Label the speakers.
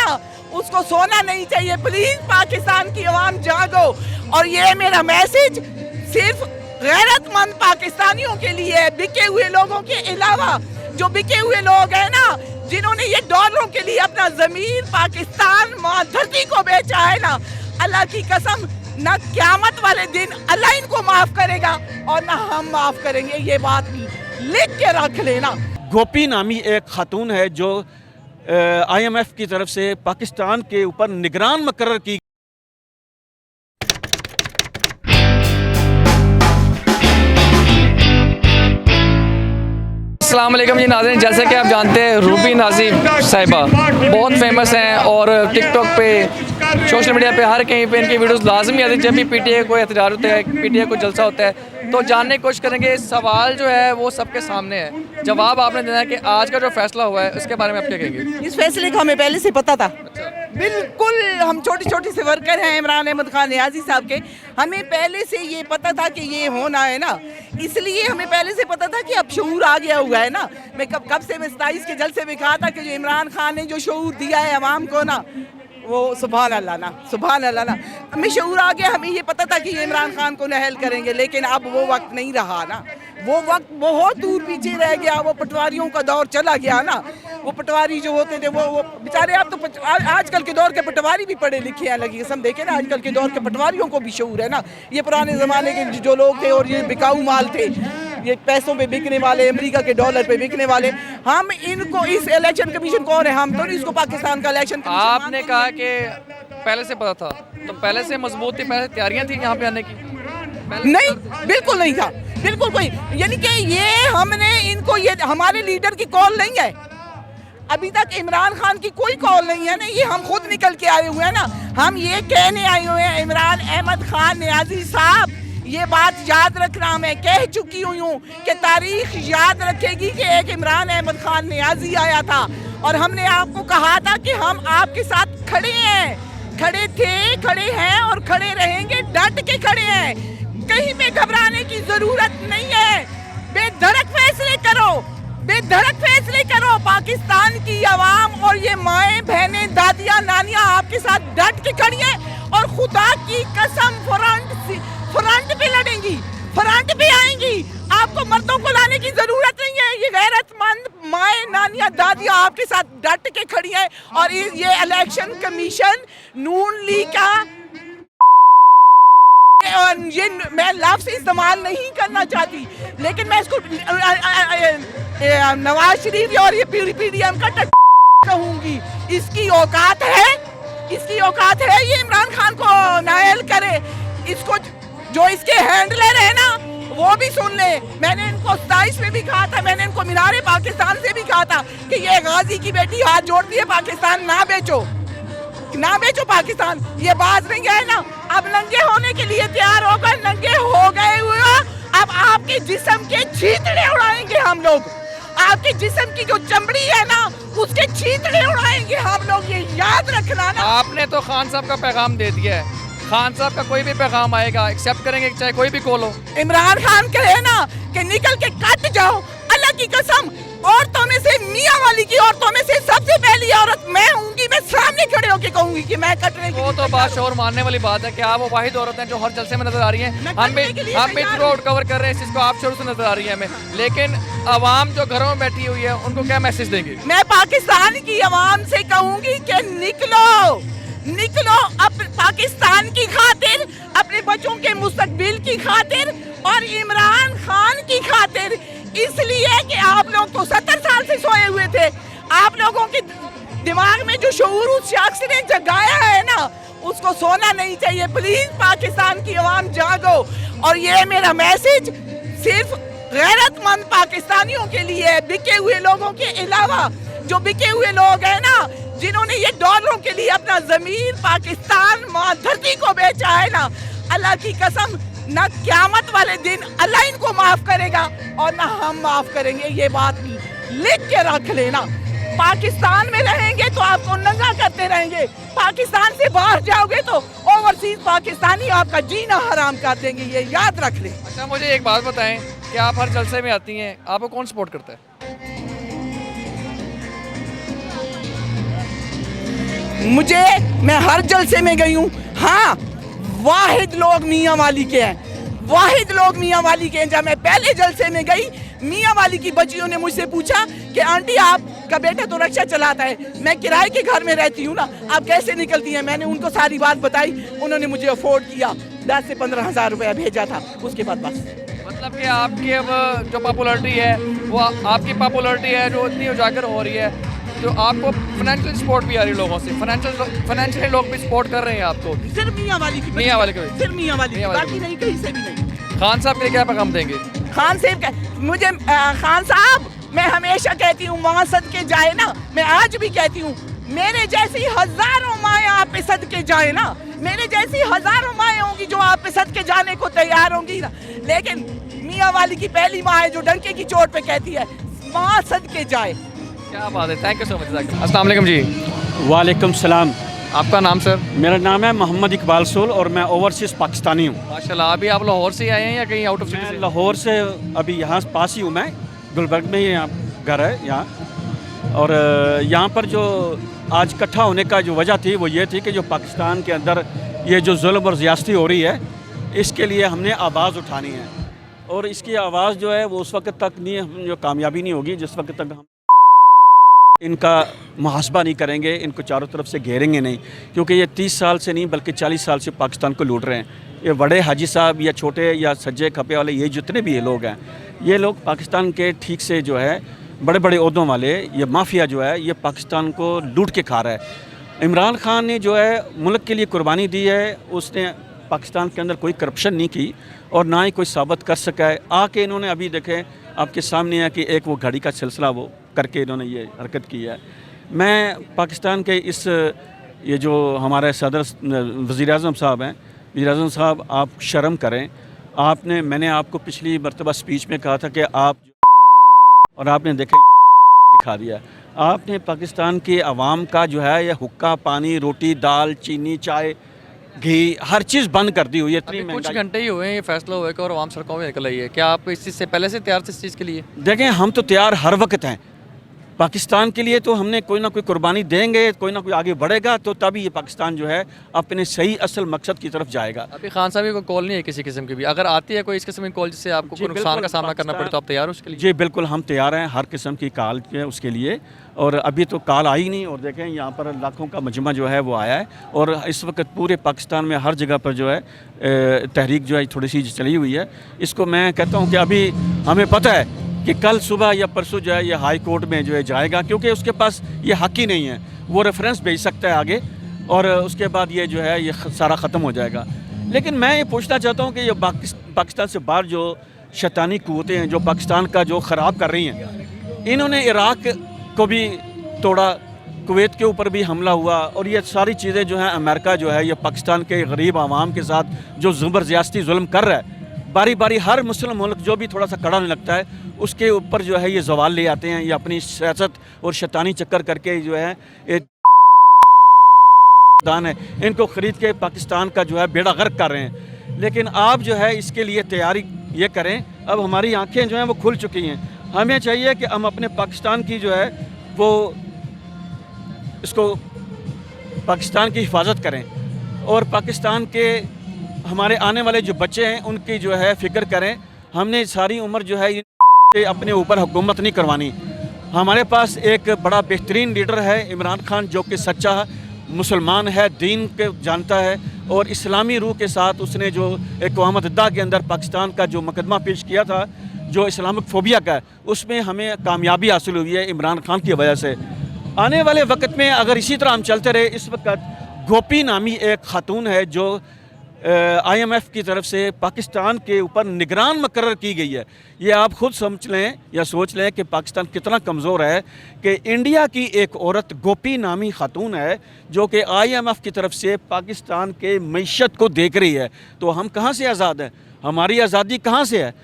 Speaker 1: ना उसको सोना नहीं चाहिए। प्लीज पाकिस्तान की आवाम जागो। और ये मेरा मैसेज सिर्फ गैरतमंद पाकिस्तानियों के लिए है, बिके हुए लोगों के अलावा। जो बिके हुए लोग हैं ना, जिन्होंने ये डॉलरों के लिए अपना जमीन पाकिस्तान माँ धरती को बेचा है ना, अल्लाह की कसम ना क़यामत वाले दिन अल्लाह इनको माफ करेगा और ना हम माफ करेंगे। ये बात लिख के रख लेना।
Speaker 2: गोपी नामी एक खातून है जो IMF की तरफ से पाकिस्तान के ऊपर निगरान मुकर्रर की।
Speaker 3: अस्सलाम वालेकुम जी नाज़रीन, जैसे कि आप जानते हैं रूबी नाज़िम साहिबा बहुत फेमस हैं और टिकटॉक पे सोशल मीडिया पे हर कहीं पे इनकी वीडियोस लाजमी आती है। जब भी PTI को एहतजाज होता है, PTI को जलसा होता है, तो जानने की कोशिश करेंगे। सवाल जो है वो सबके सामने है, जवाब आपने देना है कि आज का जो फैसला हुआ है उसके बारे में आप क्या कहेंगे?
Speaker 1: इस फैसले का हमें पहले से पता था। बिल्कुल, हम छोटे छोटे से वर्कर हैं इमरान अहमद खान नियाज़ी साहब के। हमें पहले से ये पता था कि ये होना है ना, इसलिए हमें पहले से पता था कि अब शऊर आ गया हुआ है ना। मैं कब से मैं 27 के जलसे में कहा था कि जो इमरान खान ने जो शऊर दिया है अवाम को ना, वो सुभान अल्लाह ना, सुभान अल्लाह ना। हमें शऊर आ गया, हमें ये पता था कि ये इमरान खान को नहल करेंगे, लेकिन अब वो वक्त नहीं रहा ना। वो वक्त बहुत दूर पीछे रह गया। वो पटवारियों का दौर चला गया ना। वो पटवारी जो होते थे वो बेचारे, आप तो आजकल के दौर के पटवारी भी पढ़े लिखे हैं, लगी कसम देखे ना। आजकल के दौर के पटवारियों को भी शऊर है ना। ये पुराने ज़माने के जो लोग थे और ये बिकाऊ माल थे, ये पैसों पे बिकने वाले, अमेरिका के डॉलर पे बिकने वाले, हम इनको इस इलेक्शन कमीशन कौन है? हम तो नहीं इसको पाकिस्तान का इलेक्शन कमीशन।
Speaker 3: आपने कहा कि पहले से पता था, तो पहले से मजबूत थी, पहले तैयारियां थी यहाँ पे आने की?
Speaker 1: नहीं, बिल्कुल नहीं था, बिल्कुल कोई। यानी कि ये हमने इनको, ये हमारे लीडर की कॉल नहीं है। अभी तक इमरान खान की कोई कॉल नहीं है ना, ये हम खुद निकल के आए हुए हैं ना। हम ये कहने आए हुए हैं, इमरान अहमद खान नियाज़ी साहब, ये बात याद रखना। मैं कह चुकी हुई हूँ कि तारीख याद रखेगी कि एक इमरान अहमद खान नियाज़ी आया था और हमने आपको कहा था कि हम आपके साथ खड़े हैं, खड़े थे, खड़े हैं और खड़े रहेंगे, डट के खड़े हैं। कहीं पे घबराने की जरूरत नहीं है। बेधड़क फैसले करो, बेधड़क फैसले करो। पाकिस्तान की आवाम और ये माएँ बहनें, दादियाँ, नानियाँ आपके साथ डट के खड़ी हैं और खुदा की कसम फ्रंट पे लड़ेंगी, फ्रंट पे आएंगी। आपको मर्दों को लाने की जरूरत नहीं है। ये गैरतमंद माएँ, नानियाँ, दादियाँ आपके साथ डट के खड़ी हैं। और ये इलेक्शन कमीशन नून लीग का, ये मैं लफ्ज़ इस्तेमाल नहीं करना चाहती, लेकिन मैं इसको नवाज शरीफ और ये PDM का कहूँगी। इसकी औकात है, इसकी औकात है ये इमरान खान को नायल करे। इसको जो इसके हैंडलर है ना, वो भी सुन ले। मैंने इनको 27 में भी कहा था, मैंने इनको मीनारे पाकिस्तान से भी कहा था कि ये गाजी की बेटी हाथ जोड़ती है, पाकिस्तान ना बेचो, ना बेचो पाकिस्तान। ये बात नहीं है ना। अब नंगे होने के लिए तैयार होकर नंगे हो गए हुए हो। अब आपके जिस्म के छींतड़े उड़ाएंगे हम लोग। आपके जिस्म की जो चमड़ी है ना, उसके छींतड़े उड़ाएंगे हम लोग, ये याद रखना ना।
Speaker 3: आपने तो खान साहब का पैगाम दे दिया है, खान साहब का कोई भी पैगाम आएगा एक्सेप्ट करेंगे, चाहे कोई भी कॉल हो।
Speaker 1: इमरान खान कहे ना कि निकल के कट जाओ, अल्लाह की कसम औरतों में से, मियाँ वाली की औरतों में से सबसे पहली औरत मैं हूँगी। मैं सामने खड़े होके कहूँगी कि मैं कटने की।
Speaker 3: वो तो बात शोर मानने वाली बात है कि आप वो वाहिद औरत हैं जो हर जलसे में नजर आ रही हैं। हम भी थ्रू आउट कवर कर रहे हैं इस चीज़ को, आप शुरू से नजर आ रही है हमें। लेकिन आवाम जो घरों में बैठी हुई है उनको क्या मैसेज देंगे?
Speaker 1: मैं पाकिस्तान की आवाम से कहूँगी कि निकलो, निकलो पाकिस्तान की खातिर, अपने बच्चों के मुस्तकबिल की खातिर और इमरान खान की खातिर। इसलिए कि आप लोग तो 70 साल से सोए हुए थे। आप लोगों के दिमाग में जो शऊर उस शख्स ने जगाया है ना, उसको सोना नहीं चाहिए। प्लीज पाकिस्तान की आवाम जागो। और ये मेरा मैसेज सिर्फ गैरतमंद पाकिस्तानियों के लिए है, बिके हुए लोगों के अलावा। जो बिके हुए लोग हैं ना, जिन्होंने ये डॉलरों के लिए अपना जमीन पाकिस्तान माँ धरती को बेचा है ना, अल्लाह की कसम ना क़यामत वाले दिन अल्लाह इनको माफ करेगा और ना हम माफ करेंगे। ये बात लिख के रख लेना। पाकिस्तान में रहेंगे तो आपको नंगा करते रहेंगे, पाकिस्तान से बाहर जाओगे तो ओवरसीज पाकिस्तानी आपका जीना हराम कर देंगे, ये याद रख लें।
Speaker 3: अच्छा, मुझे एक बात बताएं कि आप हर जलसे में आती हैं, आपको कौन सपोर्ट करता है?
Speaker 1: मुझे, मैं हर जलसे में गई हूँ। हाँ, वाहिद लोग मियाँ वाली के हैं, वाहिद लोग मियाँ वाली के हैं। जब मैं पहले जलसे में गई, मियाँ वाली की बच्चियों ने मुझसे पूछा कि आंटी आपका बेटा तो रिक्शा चलाता है, मैं किराए के घर में रहती हूँ ना, आप कैसे निकलती हैं? मैंने उनको सारी बात बताई, उन्होंने मुझे अफोर्ड किया, 10 से 15 हज़ार रुपया भेजा था, उसके बाद बस।
Speaker 3: मतलब कि आपकी अब जो पॉपुलैरिटी है वो आपकी पॉपुलैरिटी है जो इतनी उजागर हो रही है, जो आपको फाइनेंशियल सपोर्ट भी आ रही है लोगों से, फाइनेंशियली लोग भी सपोर्ट कर रहे हैं आपको।
Speaker 1: सिर्फ मियाँ वाली की,
Speaker 3: मियाँ वाले के भी।
Speaker 1: सिर्फ मियाँ वाली की,
Speaker 3: मियाँ वाली
Speaker 1: बाकी नहीं, कहीं से भी नहीं।
Speaker 3: खान साहब के लिए क्या पैगाम देंगे?
Speaker 1: खान साहब का मुझे खान साहब, मैं हमेशा कहती हूँ वहाँ सदके जाए ना, मैं आज भी कहती हूँ, मेरे जैसी हजारों माएँ आप पे सदके जाए ना, मेरे जैसी हजारों माएँ होंगी जो आप पे सदके जाने को तैयार होंगी ना, लेकिन मियाँ वाली की पहली माँ है जो डंके की चोट पे कहती है माँ सदके जाए।
Speaker 3: क्या बात है, थैंक यू सो मच। अस्सलाम वालेकुम जी,
Speaker 2: वालेकुम सलाम।
Speaker 3: आपका नाम सर?
Speaker 2: मेरा नाम है मोहम्मद इकबाल सोल और मैं ओवरसीज़ पाकिस्तानी हूँ।
Speaker 3: माशाल्लाह, अभी आप लाहौर से आए हैं या कहीं आउट ऑफ सिटी
Speaker 2: मैं
Speaker 3: से?
Speaker 2: लाहौर से, अभी यहाँ पास ही हूँ, मैं गुलबर्ग में ही यहाँ घर है यहाँ। और यहाँ पर जो आज इकट्ठा होने का जो वजह थी वो ये थी कि जो पाकिस्तान के अंदर ये जो जुल्म और ज़्यादती हो रही है, इसके लिए हमने आवाज़ उठानी है। और इसकी आवाज़ जो है वो उस वक्त तक नहीं, हम जो कामयाबी नहीं होगी जिस वक्त तक हम इनका मुहासबा नहीं करेंगे, इनको चारों तरफ से घेरेंगे नहीं, क्योंकि ये 30 साल से नहीं बल्कि 40 साल से पाकिस्तान को लूट रहे हैं। ये बड़े हाजी साहब या छोटे या सज्जे खपे वाले, ये जितने भी ये लोग हैं, ये लोग पाकिस्तान के ठीक से जो है बड़े बड़े ओहदों वाले, ये माफिया जो है ये पाकिस्तान को लूट के खा रहा है। इमरान खान ने जो है मुल्क के लिए कुर्बानी दी है, उसने पाकिस्तान के अंदर कोई करप्शन नहीं की और ना ही कोई साबित कर सका है। आके इन्होंने अभी देखें आपके सामने है कि एक वो घड़ी का सिलसिला वो करके इन्होंने ये हरकत की है। मैं पाकिस्तान के इस ये जो हमारे सदर वज़ीर-ए-आज़म साहब हैं, वज़ीर-ए-आज़म साहब आप शर्म करें। मैंने आपको पिछली मरतबा स्पीच में कहा था कि आप, और आपने दिखा दिया। आपने पाकिस्तान की आवाम का जो है ये हुक्का, पानी, रोटी, दाल, चीनी, चाय, घी, हर चीज़ बंद कर दी हुई है। इतनी
Speaker 3: कुछ घंटे ही हुए हैं ये फैसला हुआ कि और आवाम सड़कों में निकल आई है, क्या आप इस चीज़ से पहले से तैयार थे इस चीज़ के लिए?
Speaker 2: देखें, हम तो तैयार हर वक्त हैं पाकिस्तान के लिए, तो हमने कोई ना कोई कुर्बानी देंगे, कोई ना कोई आगे बढ़ेगा तो तभी ये पाकिस्तान जो है अपने सही असल मकसद की तरफ जाएगा।
Speaker 3: अभी खान साहब को कॉल नहीं है किसी किस्म की भी, अगर आती है कोई इस किस्म की कॉल जिससे आपको कोई नुकसान का सामना करना पड़े तो आप तैयार हो उसके लिए?
Speaker 2: जी बिल्कुल, हम तैयार हैं हर किस्म की कॉल के उसके लिए, और अभी तो कॉल आई नहीं। और देखें यहाँ पर लाखों का मजमा जो है वो आया है, और इस वक्त पूरे पाकिस्तान में हर जगह पर जो है तहरीक जो है थोड़ी सी चली हुई है। इसको मैं कहता हूँ कि अभी हमें पता है कि कल सुबह या परसों जो है ये हाई कोर्ट में जो है जाएगा, क्योंकि उसके पास ये हक ही नहीं है, वो रेफरेंस भेज सकता है आगे और उसके बाद ये जो है ये सारा ख़त्म हो जाएगा। लेकिन मैं ये पूछना चाहता हूँ कि ये पाकिस्तान से बाहर जो शैतानी क़ुव्वतें हैं जो पाकिस्तान का जो ख़राब कर रही हैं, इन्होंने इराक़ को भी तोड़ा, कुवैत के ऊपर भी हमला हुआ, और ये सारी चीज़ें जो हैं अमेरिका जो है ये पाकिस्तान के गरीब आवाम के साथ जो ज़बरदस्ती जुल्म कर रहा है, बारी बारी हर मुस्लिम मुल्क जो भी थोड़ा सा कड़ा नहीं लगता है उसके ऊपर जो है ये ज़वाल ले आते हैं। ये अपनी सियासत और शैतानी चक्कर करके जो है दान है, इनको ख़रीद के पाकिस्तान का जो है बेड़ा गर्क कर रहे हैं। लेकिन आप जो है इसके लिए तैयारी ये करें, अब हमारी आँखें जो हैं वो खुल चुकी हैं। हमें चाहिए कि हम अपने पाकिस्तान की जो है वो इसको पाकिस्तान की हिफाजत करें, और पाकिस्तान के हमारे आने वाले जो बच्चे हैं उनकी जो है फ़िक्र करें। हमने सारी उम्र जो है अपने ऊपर हुकूमत नहीं करवानी। हमारे पास एक बड़ा बेहतरीन लीडर है इमरान खान, जो कि सच्चा मुसलमान है, दीन के जानता है, और इस्लामी रूह के साथ उसने जो क़यामत दह के अंदर पाकिस्तान का जो मुकदमा पेश किया था जो इस्लामिक फ़ोबिया का, उसमें हमें कामयाबी हासिल हुई है इमरान खान की वजह से। आने वाले वक्त में अगर इसी तरह हम चलते रहे, इस वक्त गोपी नामी एक खातून है जो IMF की तरफ से पाकिस्तान के ऊपर निगरान मुकर्रर की गई है। ये आप खुद समझ लें या सोच लें कि पाकिस्तान कितना कमज़ोर है कि इंडिया की एक औरत गोपी नामी खातून है जो कि IMF की तरफ से पाकिस्तान के मईशत को देख रही है। तो हम कहाँ से आज़ाद हैं? हमारी आज़ादी कहाँ से है?